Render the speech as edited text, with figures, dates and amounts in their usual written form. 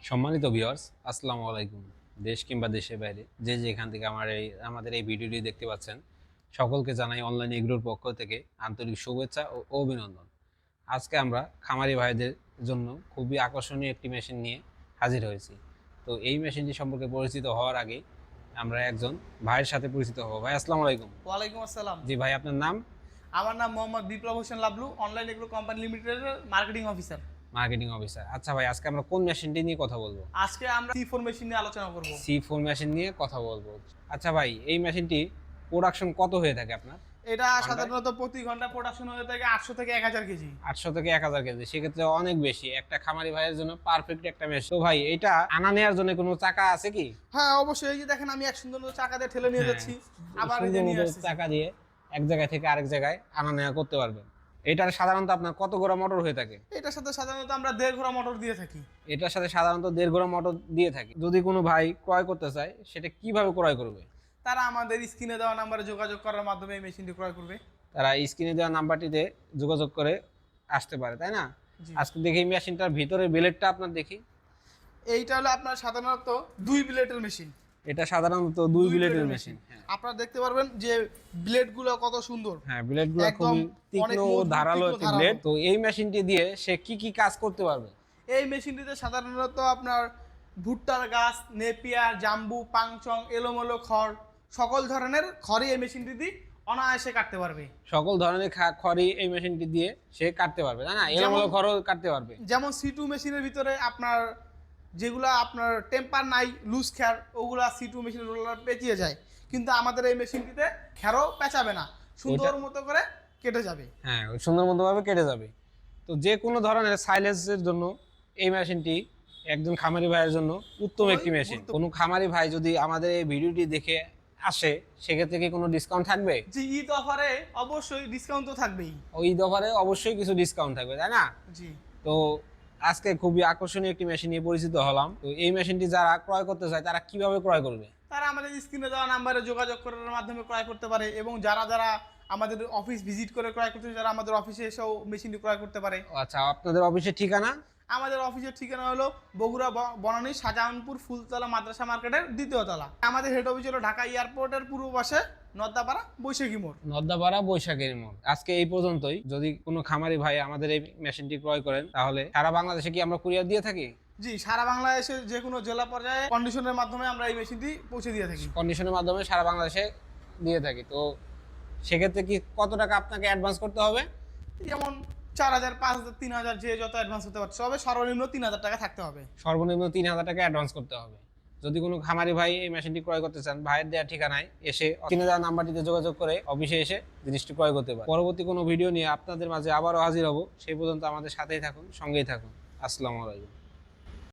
সম্মানিত ভিউয়ার্স, আসসালামু আলাইকুম। দেশ কিংবা দেশের বাইরে যে যেখান থেকে আমাদের এই ভিডিওটি দেখতে পাচ্ছেন, সকলকে জানাই অনলাইন এগ্রোর পক্ষ থেকে আন্তরিক শুভেচ্ছা ও অভিনন্দন। আজকে আমরা খামারি ভাইদের জন্য খুবই আকর্ষণীয় একটি মেশিন নিয়ে হাজির হয়েছি। তো এই মেশিনটি সম্পর্কে পরিচিত হওয়ার আগে আমরা একজন ভাইয়ের সাথে পরিচিত হব। ভাই আসসালামু আলাইকুম। ওয়ালাইকুম আসসালাম। জি ভাই, আপনার নাম? আমার নাম Mohammad Biplob Hossain Lablu, online agro company লিমিটেডের মার্কেটিং অফিসার। Marketing officer. আচ্ছা ভাই, আজকে আমরা কোন মেশিনটি নিয়ে কথা বলবো? আজকে আমরা C4 মেশিন নিয়ে আলোচনা করব। C4 মেশিন নিয়ে কথা বলবো। আচ্ছা ভাই, এই মেশিনটি প্রোডাকশন কত হয়ে থাকে আপনার? এটা সাধারণত প্রতি ঘন্টা প্রোডাকশন হয়ে থাকে 800 থেকে 1000 কেজি। 800 থেকে 1000 কেজি, সেক্ষেত্রে অনেক বেশি। একটা খামারি ভাইয়ের জন্য পারফেক্ট একটা মেশিন। তো ভাই, এটা আনা নেওয়ার জন্য কোনো চাকা আছে কি? হ্যাঁ অবশ্যই, এই যে দেখেন আমি এক সুন্দর চাকা দিয়ে ঠেলে নিয়ে যাচ্ছি, আবার এই যে নিয়ে আসছি। চাকা দিয়ে এক জায়গা থেকে আরেক জায়গায় আনা নেওয়া করতে পারবেন। এটার সাধারণত আপনার কত ঘোড়া মোটর হয়ে থাকে? এটার সাথে সাধারণত আমরা 1.5 ঘোড়া মোটর দিয়ে থাকি। এটার সাথে সাধারণত 1.5 ঘোড়া মোটর দিয়ে থাকি। যদি কোনো ভাই ক্রয় করতে চায়, সেটা কিভাবে ক্রয় করবে? তারা আমাদের স্ক্রিনে দেওয়া নাম্বারে যোগাযোগ করার মাধ্যমে এই মেশিনটি ক্রয় করবে। তারা স্ক্রিনে দেওয়া নাম্বারটিতে যোগাযোগ করে আসতে পারে, তাই না? আজকে দেখি মেশিনটার ভিতরে ব্লেডটা আপনার দেখি। এইটা হলো আপনার সাধারণত 2 ব্লেডের মেশিন। এটা সাধারণত 2 ব্লেডের মেশিন। আপনারা দেখতে পারবেন যে ব্লেডগুলো কত সুন্দর। হ্যাঁ, ব্লেডগুলো খুব তীক্ষ্ণ ও ধারালো একটি ব্লেড। তো এই মেশিনটি দিয়ে সে কি কি কাজ করতে পারবে? এই মেশিনটিতে সাধারণত আপনার ভুট্টার গাছ, নেপিয়ার, জাম্বু, পাংচং, এলোমেলো খড়, সকল ধরনের খড়ই এই মেশিনটি দিয়ে অনায়াসে কাটতে পারবে। সকল ধরনের খড়ি এই মেশিনটি দিয়ে সে কাটতে পারবে, তাই না? এলোমেলো খড়ও কাটতে পারবে। যেমন C2 মেশিনের ভিতরে আপনার যেগুলা আপনার টেম্পার নাই, লুজ খ্যার, ওগুলা C2 মেশিনের রোলার পেঁচিয়ে যায়, কিন্তু আমাদের এই মেশিনটিতে খ্যারও পেঁচাবে না, সুন্দর মতো করে কেটে যাবে। হ্যাঁ, সুন্দর মতো ভাবে কেটে যাবে। তো যে কোনো ধরনের সাইলেন্সের জন্য এই মেশিনটি একজন খামারি ভাইয়ের জন্য উত্তম একটি মেশিন। কোনো খামারি ভাই যদি আমাদের এই ভিডিওটি দেখে আসে, সেক্ষেত্রে কি কোনো ডিসকাউন্ট থাকবে? জি, ঈদ অফারে অবশ্যই ডিসকাউন্ট তো থাকবেই। ওই ঈদ অফারে অবশ্যই কিছু ডিসকাউন্ট থাকবে, তাই না? জি। তো আজকে খুবই আকর্ষণীয় একটি মেশিন নিয়ে পরিচিত হলাম। তো এই মেশিনটি যারা ক্রয় করতে চায়, তারা কিভাবে ক্রয় করবে? তারা আমাদের স্ক্রিনে দেওয়া নাম্বারে যোগাযোগ করার মাধ্যমে ক্রয় করতে পারে, এবং যারা যারা আমাদের অফিস ভিজিট করে ক্রয় করতে চায়, যারা আমাদের অফিসে এসেও মেশিনটি ক্রয় করতে পারে। আচ্ছা, আপনাদের অফিসের ঠিকানা? আমাদের অফিসের ঠিকানা হলো বগুড়া বনানী শাহজাহানপুর ফুলতলা মাদ্রাসা মার্কেটের 2য় তলা। আমাদের হেড অফিস হলো ঢাকা এয়ারপোর্টের পূর্ব পাশে নদ্দাপাড়া বৈশাখী মোড়। নদ্দাপাড়া বৈশাখীর মোড়। আজকে এই পর্যন্তই। যদি কোনো খামারি ভাই আমাদের এই মেশিনটি ক্রয় করেন, তাহলে সারা বাংলাদেশে কি আমরা কুরিয়ার দিয়ে থাকি? জি, সারা বাংলাদেশে যে কোনো জেলা পর্যায়ে কন্ডিশনের মাধ্যমে আমরা এই মেশিনটি পৌঁছে দিয়ে থাকি। কন্ডিশনের মাধ্যমে সারা বাংলাদেশে দিয়ে থাকি। তো সেক্ষেত্রে কি কত টাকা আপনাকে অ্যাডভান্স করতে হবে? যেমন 4000, 5000, 3000, যে যত অ্যাডভান্স হতে পারছে, তবে সর্বনিম্ন 3000 টাকা থাকতে হবে। সর্বনিম্ন 3000 টাকা অ্যাডভান্স করতে হবে। যদি কোনো খামারি ভাই এই মেশিনটি ক্রয় করতে চান, ভাইয়ের দেওয়া ঠিকানায় এসে কিনে দেওয়া নাম্বারটিতে যোগাযোগ করে অফিসে এসে জিনিসটি ক্রয় করতে পারে। পরবর্তী কোনো ভিডিও নিয়ে আপনাদের মাঝে আবারও হাজির হব। সেই পর্যন্ত আমাদের সাথেই থাকুন, সঙ্গেই থাকুন। আসসালামু আলাইকুম।